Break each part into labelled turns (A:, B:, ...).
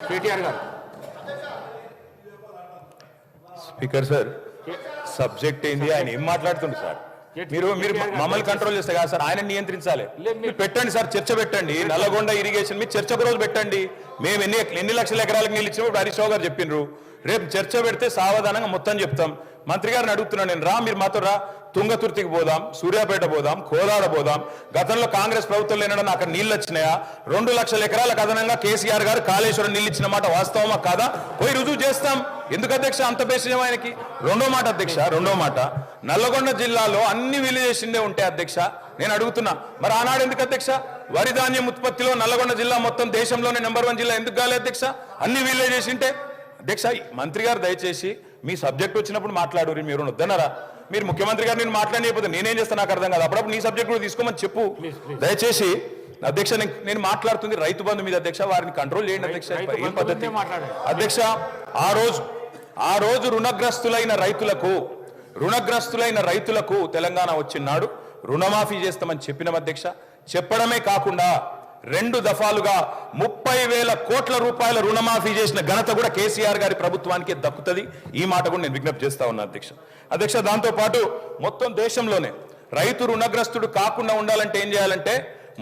A: కేటీఆర్ గారు.
B: Speaker sir, subject ఏంది, ఆయన ఏం మాట్లాడుతుంది సార్? మీరు మమ్మల్ని కంట్రోల్ చేస్తే కాదు సార్, ఆయన నియంత్రించాలి. మీరు పెట్టండి సార్, చర్చ పెట్టండి. నల్లగొండ ఇరిగేషన్ మీరు చర్చ రోజు పెట్టండి. మేము ఎన్ని లక్షల ఎకరాలకు నీళ్ళు ఇచ్చినప్పుడు హరీష్ రావు గారు చెప్పిండ్రు. రేపు చర్చ పెడితే సావధానంగా మొత్తం చెప్తాం. మంత్రి గారిని అడుగుతున్నాను నేను, మీరు మాతో తుంగతుర్తికి పోదాం, సూర్యాపేట పోదాం, కోదాడ పోదాం. గతంలో కాంగ్రెస్ ప్రభుత్వం లేనడం అక్కడ నీళ్ళు వచ్చినాయా? 2 లక్షల ఎకరాలకు అదనంగా కేసీఆర్ గారు కాళేశ్వరం నీళ్ళు ఇచ్చిన మాట వాస్తవమా కాదా? పోయి రుజువు చేస్తాం. ఎందుకు అధ్యక్ష అంత బేసిజం ఆయనకి? రెండో మాట అధ్యక్ష, రెండో మాట, నల్లగొండ జిల్లాలో అన్ని విలేజెసిండే ఉంటాయి అధ్యక్ష. నేను అడుగుతున్నా, మరి ఆనాడు ఎందుకు అధ్యక్ష వరి ధాన్యం ఉత్పత్తిలో నల్లగొండ జిల్లా మొత్తం దేశంలోనే నెంబర్ 1 జిల్లా ఎందుకు కాలే అధ్యక్ష? అన్ని విలేజెస్ ఉంటే అధ్యక్ష. మంత్రి గారు దయచేసి మీ సబ్జెక్ట్ వచ్చినప్పుడు మాట్లాడు. మీరు వద్దన్నారా? మీరు ముఖ్యమంత్రి గారు నేను మాట్లాడలేకపోతే నేనేం చేస్తాను నాకు అర్థం కాదు. అప్పుడప్పుడు నీ సబ్జెక్ట్ కూడా తీసుకోమని చెప్పు దయచేసి. అధ్యక్ష నేను మాట్లాడుతుంది రైతు బంధు మీద అధ్యక్ష. వారిని కంట్రోల్ చేయండి అధ్యక్ష. ఏం పద్ధతి అధ్యక్ష? ఆ రోజు రుణగ్రస్తులైన రైతులకు తెలంగాణ వచ్చినాడు రుణమాఫీ చేస్తామని చెప్పిన అధ్యక్ష. చెప్పడమే కాకుండా 2 దఫాలుగా 30,000 కోట్ల రూపాయల రుణమాఫీ చేసిన ఘనత కూడా కేసీఆర్ గారి ప్రభుత్వానికి దక్కుతుంది. ఈ మాట కూడా నేను విజ్ఞప్తి చేస్తా ఉన్నా అధ్యక్ష. దాంతో పాటు మొత్తం దేశంలోనే రైతు రుణగ్రస్తుడు కాకుండా ఉండాలంటే ఏం చేయాలంటే,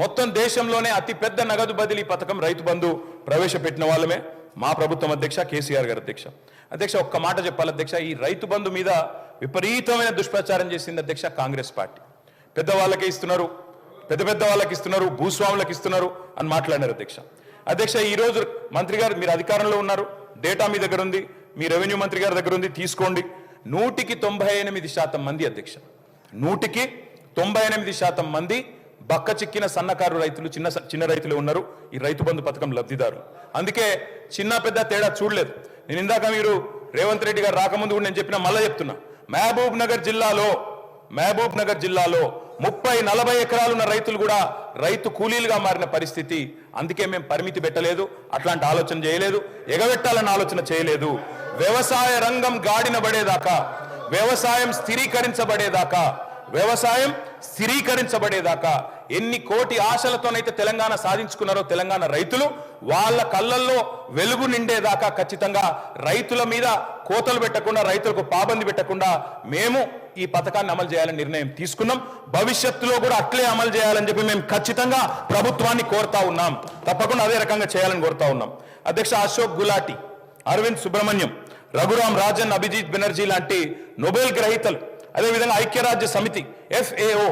B: మొత్తం దేశంలోనే అతిపెద్ద నగదు బదిలీ పథకం రైతు బంధు ప్రవేశపెట్టిన వాళ్ళమే మా ప్రభుత్వం అధ్యక్ష, కేసీఆర్ గారు అధ్యక్ష. ఒక్క మాట చెప్పాలి అధ్యక్ష, ఈ రైతు బంధు మీద విపరీతమైన దుష్ప్రచారం చేసింది అధ్యక్ష కాంగ్రెస్ పార్టీ. పెద్ద వాళ్ళకే ఇస్తున్నారు, పెద్ద వాళ్ళకి ఇస్తున్నారు, భూస్వాములకు ఇస్తున్నారు అని మాట్లాడినారు అధ్యక్ష. ఈ రోజు మంత్రి గారు మీరు అధికారంలో ఉన్నారు, డేటా మీ దగ్గర ఉంది, మీ రెవెన్యూ మంత్రి గారి దగ్గర ఉంది, తీసుకోండి. 100% మంది అధ్యక్ష, 100% మంది బక్క చిక్కిన సన్నకారు రైతులు, చిన్న రైతులు ఉన్నారు ఈ రైతు బంధు పథకం లబ్ధిదారులు. అందుకే చిన్న పెద్ద తేడా చూడలేదు. నేను ఇందాక మీరు రేవంత్ రెడ్డి గారు రాకముందు కూడా నేను చెప్పిన, మళ్ళీ చెప్తున్నా, మహబూబ్ నగర్ జిల్లాలో 30-40 ఎకరాలున్న రైతులు కూడా రైతు కూలీలుగా మారిన పరిస్థితి. అందుకే మేము పరిమితి పెట్టలేదు, అట్లాంటి ఆలోచన చేయలేదు, ఎగబెట్టాలన్న ఆలోచన చేయలేదు. వ్యవసాయ రంగం గాడిన పడేదాకా, వ్యవసాయం స్థిరీకరించబడేదాకా ఎన్ని కోటి ఆశలతోనైతే తెలంగాణ సాధించుకున్నారో తెలంగాణ రైతులు, వాళ్ళ కళ్ళల్లో వెలుగు నిండేదాకా ఖచ్చితంగా రైతుల మీద కోతలు పెట్టకుండా, రైతులకు పాబంది పెట్టకుండా మేము ఈ పథకాన్ని అమలు చేయాలని నిర్ణయం తీసుకున్నాం. భవిష్యత్తులో కూడా అట్లే అమలు చేయాలని చెప్పి మేము ఖచ్చితంగా ప్రభుత్వాన్ని కోరుతా ఉన్నాం. తప్పకుండా అదే రకంగా చేయాలని కోరుతా ఉన్నాం అధ్యక్ష. అశోక్ గులాటి, అరవింద్ సుబ్రహ్మణ్యం, రఘురామ్ రాజన్, అభిజిత్ బెనర్జీ లాంటి నోబెల్ గ్రహీతలు, అదేవిధంగా ఐక్యరాజ్య సమితి FAO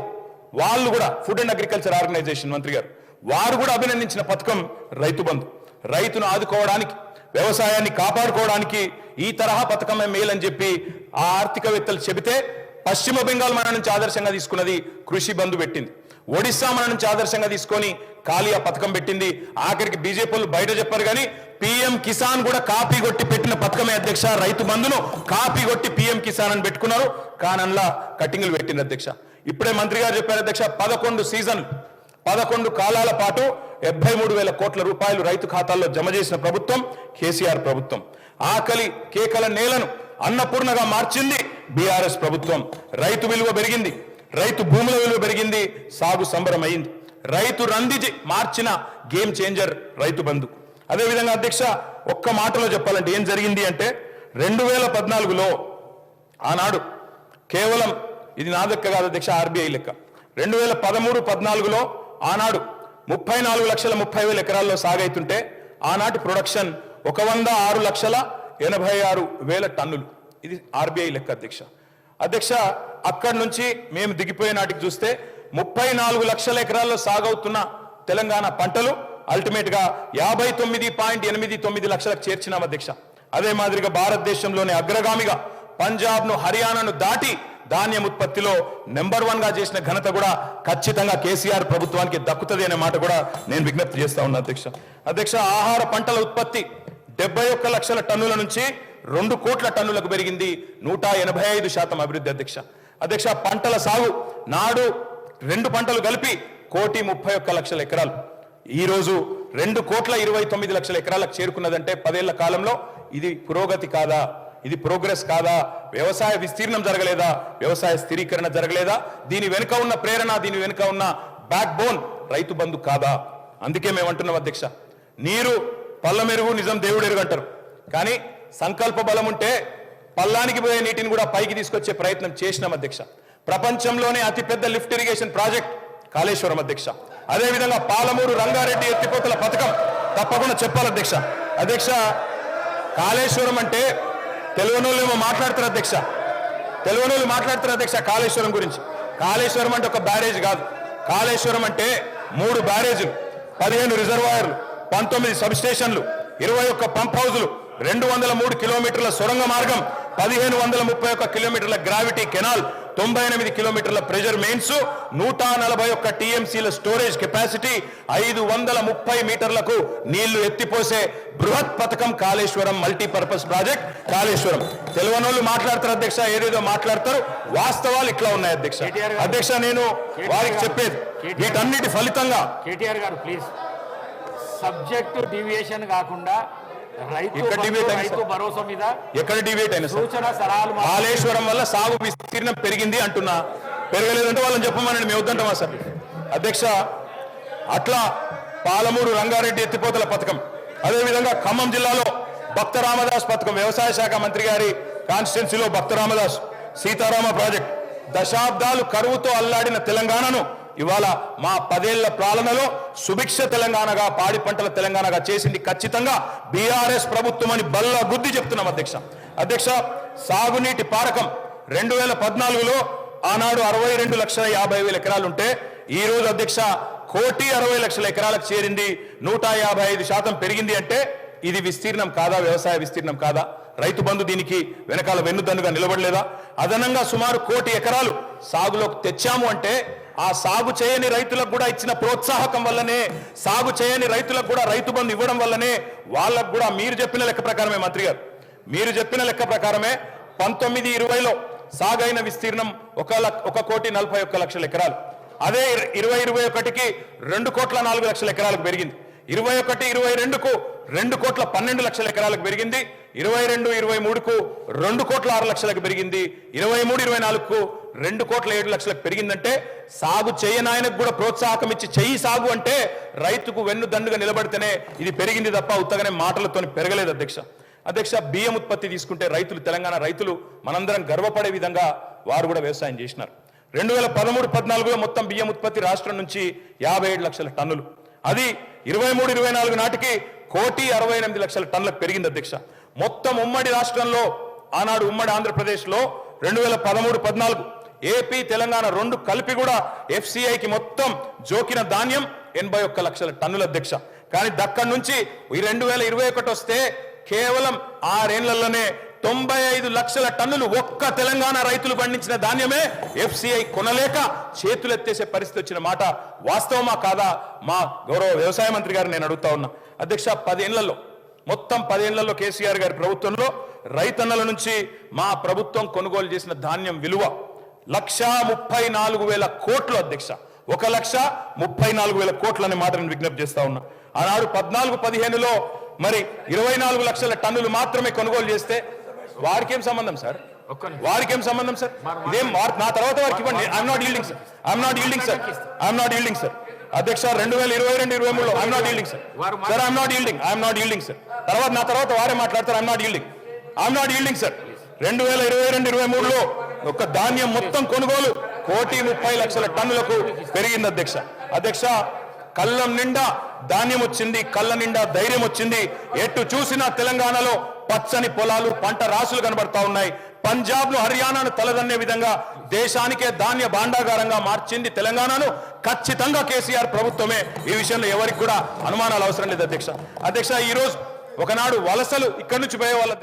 B: వాళ్ళు కూడా, ఫుడ్ అండ్ అగ్రికల్చర్ ఆర్గనైజేషన్ మంత్రి గారు, వారు కూడా అభినందించిన పథకం రైతు బంధు. రైతును ఆదుకోవడానికి, వ్యవసాయాన్ని కాపాడుకోవడానికి ఈ తరహా పథకమే మేలని చెప్పి ఆ ఆర్థికవేత్తలు చెబితే, పశ్చిమ బెంగాల్ మన నుంచి ఆదర్శంగా తీసుకున్నది కృషి బంధు పెట్టింది. ఒడిశా మన నుంచి ఆదర్శంగా తీసుకొని కాలియా పథకం పెట్టింది. ఆఖరికి బీజేపీలు బయట చెప్పారు కానీ PM కిసాన్ కూడా కాపీ కొట్టి పెట్టిన పథకమే అధ్యక్ష. రైతు బంధును కాపీ కొట్టి PM కిసాన్ అని పెట్టుకున్నారు, కానన్లా కటింగ్లు పెట్టింది అధ్యక్ష. ఇప్పుడే మంత్రి గారు చెప్పారు అధ్యక్ష, 11 సీజన్లు 11 కాలాల పాటు 73,000 కోట్ల రూపాయలు రైతు ఖాతాల్లో జమ చేసిన ప్రభుత్వం కేసీఆర్ ప్రభుత్వం. ఆకలి కేకల నేలను అన్నపూర్ణగా మార్చింది BRS ప్రభుత్వం. రైతు విలువ పెరిగింది, రైతు భూముల విలువ పెరిగింది, సాగు సంబరమైంది. రైతు రంది మార్చిన గేమ్ చేంజర్ రైతు బంధు. అదేవిధంగా అధ్యక్ష, ఒక్క మాటలో చెప్పాలంటే ఏం జరిగింది అంటే, 2014లో ఆనాడు కేవలం, ఇది నా లెక్క కాదు అధ్యక్ష, RBI లెక్క, 2013-14లో ఆనాడు 34,30,000 ఎకరాల్లో సాగైతుంటే ఆనాటి ప్రొడక్షన్ 106,86,000 టన్నులు. ఇది RBI లెక్క అధ్యక్ష. అక్కడి నుంచి మేము దిగిపోయే నాటికి చూస్తే 34 లక్షల ఎకరాల్లో సాగవుతున్న తెలంగాణ పంటలు అల్టిమేట్ గా 59.89 లక్షలకు చేర్చినాం అధ్యక్ష. అదే మాదిరిగా భారతదేశంలోనే అగ్రగామిగా పంజాబ్ను, హర్యానాను దాటి ధాన్యం ఉత్పత్తిలో నెంబర్ 1గా చేసిన ఘనత కూడా ఖచ్చితంగా కేసీఆర్ ప్రభుత్వానికి దక్కుతుంది అనే మాట కూడా నేను విజ్ఞప్తి చేస్తా ఉన్నా అధ్యక్ష. ఆహార పంటల ఉత్పత్తి 71 లక్షల టన్నుల నుంచి 2 కోట్ల టన్నులకు పెరిగింది, 185% అభివృద్ధి అధ్యక్ష. పంటల సాగు నాడు 2 పంటలు కలిపి 1,31,00,000 ఎకరాలు ఈ రోజు 2,29,00,000 ఎకరాలకు చేరుకున్నదంటే 10 ఏళ్ల కాలంలో ఇది పురోగతి కాదా? ఇది ప్రోగ్రెస్ కాదా? వ్యవసాయ విస్తీర్ణం జరగలేదా? వ్యవసాయ స్థిరీకరణ జరగలేదా? దీని వెనుక ఉన్న ప్రేరణ, దీని వెనుక ఉన్న బ్యాక్ బోన్ రైతు బంధు కాదా? అందుకే మేము అంటున్నాం అధ్యక్ష, నీరు పళ్ళ మెరుగు నిజం దేవుడు ఎరుగు అంటారు. కానీ సంకల్ప బలం ఉంటే పల్లానికి పోయే నీటిని కూడా పైకి తీసుకొచ్చే ప్రయత్నం చేసినాం అధ్యక్ష. ప్రపంచంలోనే అతిపెద్ద లిఫ్ట్ ఇరిగేషన్ ప్రాజెక్ట్ కాళేశ్వరం అధ్యక్ష. అదేవిధంగా పాలమూరు రంగారెడ్డి ఎత్తిపోతల పథకం తప్పకుండా చెప్పాలి అధ్యక్ష. అధ్యక్ష, కాళేశ్వరం అంటే తెలుగునోళ్ళు ఏమో మాట్లాడతారు అధ్యక్ష, తెలుగునోళ్ళు మాట్లాడతారు అధ్యక్ష కాళేశ్వరం గురించి. కాళేశ్వరం అంటే ఒక బ్యారేజ్ కాదు. కాళేశ్వరం అంటే 3 బ్యారేజీలు, 15 రిజర్వాయర్లు, 19 సబ్ స్టేషన్లు, 21 పంప్ హౌజులు, 203 కిలోమీటర్ల సొరంగ మార్గం, 1531 కిలోమీటర్ల గ్రావిటీ కెనాల్, 98 కిలోమీటర్ల ప్రెజర్ మెయిన్స్, 141 టీఎంసీల స్టోరేజ్ కెపాసిటీ, 530 మీటర్లకు నీళ్లు ఎత్తిపోసే బృహత్ పథకం కాళేశ్వరం మల్టీపర్పస్ ప్రాజెక్ట్ కాళేశ్వరం. తెలుగునోళ్ళు మాట్లాడతారు అధ్యక్ష, ఏదేదో మాట్లాడతారు, వాస్తవాలు ఇట్లా ఉన్నాయి అధ్యక్ష. అధ్యక్ష, నేను వారికి చెప్పేది వీటన్నిటి ఫలితంగా
A: కేటీఆర్ గారు ప్లీజ్ సబ్జెక్టు డివియేషన్ కాకుండా
B: ఎక్కడ డిబేట్ అయినా కాళేశ్వరం వల్ల సాగు విస్తీర్ణం పెరిగింది అంటున్నా, పెరగలేదంటే వాళ్ళని చెప్పమనండి, మేము వద్దంటామా సార్? అధ్యక్ష, అట్లా పాలమూరు రంగారెడ్డి ఎత్తిపోతల పథకం, అదేవిధంగా ఖమ్మం జిల్లాలో భక్త రామదాస్ పథకం, వ్యవసాయ శాఖ మంత్రి గారి కాన్స్టిట్యున్సీలో భక్త రామదాస్ సీతారామ ప్రాజెక్ట్, దశాబ్దాలు కరువుతో అల్లాడిన తెలంగాణను ఇవాళ మా 10 ఏళ్ల పాలనలో సుభిక్ష తెలంగాణగా, పాడి పంటల తెలంగాణగా చేసింది ఖచ్చితంగా బీఆర్ఎస్ ప్రభుత్వం అని బల్ల గుద్ది చెప్తున్నాం అధ్యక్ష. అధ్యక్ష, సాగునీటి పారకం 2014లో ఆనాడు 62,50,000 ఎకరాలు ఉంటే ఈ రోజు అధ్యక్ష 1,60,00,000 ఎకరాలకు చేరింది, 155% పెరిగింది. అంటే ఇది విస్తీర్ణం కాదా? వ్యవసాయ విస్తీర్ణం కాదా? రైతు బంధు దీనికి వెనకాల వెన్నుదన్నుగా నిలబడలేదా? అదనంగా సుమారు 1,00,00,000 ఎకరాలు సాగులోకి తెచ్చాము అంటే ఆ సాగు చేయని రైతులకు కూడా ఇచ్చిన ప్రోత్సాహకం వల్లనే, సాగు చేయని రైతులకు కూడా రైతు బంధు ఇవ్వడం వల్లనే వాళ్ళకు కూడా మీరు చెప్పిన లెక్క ప్రకారమే మంత్రి గారు, మీరు చెప్పిన లెక్క ప్రకారమే 19-20లో సాగైన విస్తీర్ణం 1,41,41,00,000 ఎకరాలు. అదే 20-21కి 2,04,00,000 ఎకరాలకు పెరిగింది. 21-22కు 2,12,00,000 ఎకరాలకు పెరిగింది. 22-23కు 2,06,00,000 పెరిగింది. 23-24కు 2,07,00,000 పెరిగిందంటే సాగు చేయని ఆయనకు కూడా ప్రోత్సాహకం ఇచ్చి చెయ్యి సాగు అంటే రైతుకు వెన్ను దండుగా నిలబడితేనే ఇది పెరిగింది తప్ప ఉత్తగానే మాటలతో పెరగలేదు అధ్యక్ష. అధ్యక్ష, బియ్యం ఉత్పత్తి తీసుకుంటే రైతులు, తెలంగాణ రైతులు మనందరం గర్వపడే విధంగా వారు కూడా వ్యవసాయం చేసినారు. 2013-14లో మొత్తం బియ్యం ఉత్పత్తి రాష్ట్రం నుంచి 57,00,000 టన్నులు, అది 23-24 నాటికి 1,68,00,000 టన్నులకు పెరిగింది అధ్యక్ష. మొత్తం ఉమ్మడి రాష్ట్రంలో ఆనాడు ఉమ్మడి ఆంధ్రప్రదేశ్లో 2013-14 ఏపీ తెలంగాణ 2 కలిపి కూడా FCIకి మొత్తం జోకిన ధాన్యం 81,00,000 టన్నుల అధ్యక్ష. కానీ దక్కడి నుంచి 2021 వస్తే కేవలం 6 ఏళ్లలోనే 95,00,000 టన్నులు ఒక్క తెలంగాణ రైతులు పండించిన ధాన్యమే FCI కొనలేక చేతులెత్తేసే పరిస్థితి వచ్చిన మాట వాస్తవమా కాదా? మా గౌరవ వ్యవసాయ మంత్రి గారు నేను అడుగుతా ఉన్నా అధ్యక్ష. 10 ఏళ్లలో, మొత్తం 10 ఏళ్లలో కేసీఆర్ గారి ప్రభుత్వంలో రైతన్నల నుంచి మా ప్రభుత్వం కొనుగోలు చేసిన ధాన్యం విలువ 1,34,000 కోట్లు అధ్యక్ష. 1,34,000 కోట్లు అనే మాట నేను విజ్ఞప్తి చేస్తా ఉన్నా. ఆనాడు 14-15లో మరి 24,00,000 టన్నులు మాత్రమే కొనుగోలు చేస్తే వారికేం సంబంధం సార్? వారికేం సంబంధం సార్? ఇదేం నా తర్వాత వారికి ఇవ్వండి. I'm not yielding sir, I'm not yielding sir, I'm not yielding sir. అధ్యక్ష, 2022-23లో I'm not yielding sir, sir I'm not yielding, I'm not yielding sir. నా తర్వాత వారే మాట్లాడతారు. I'm not yielding, I'm not yielding sir. 2022-23లో ఒక ధాన్యం మొత్తం కొనుగోలు 1,30,00,000 టన్నులకు పెరిగింది అధ్యక్ష. అధ్యక్ష, కళ్ళం నిండా ధాన్యం వచ్చింది, కళ్ళ నిండా ధైర్యం వచ్చింది. ఎటు చూసినా తెలంగాణలో పచ్చని పొలాలు, పంట రాసులు కనబడతా ఉన్నాయి. పంజాబ్ను, హర్యానాను తలదన్నే విధంగా దేశానికే ధాన్య భాండాగారంగా మార్చింది తెలంగాణను ఖచ్చితంగా కేసీఆర్ ప్రభుత్వమే. ఈ విషయంలో ఎవరికి కూడా అనుమానాలు అవసరం లేదు అధ్యక్ష. అధ్యక్ష, ఈ రోజు ఒకనాడు వలసలు ఇక్కడి నుంచి పోయే వాళ్ళ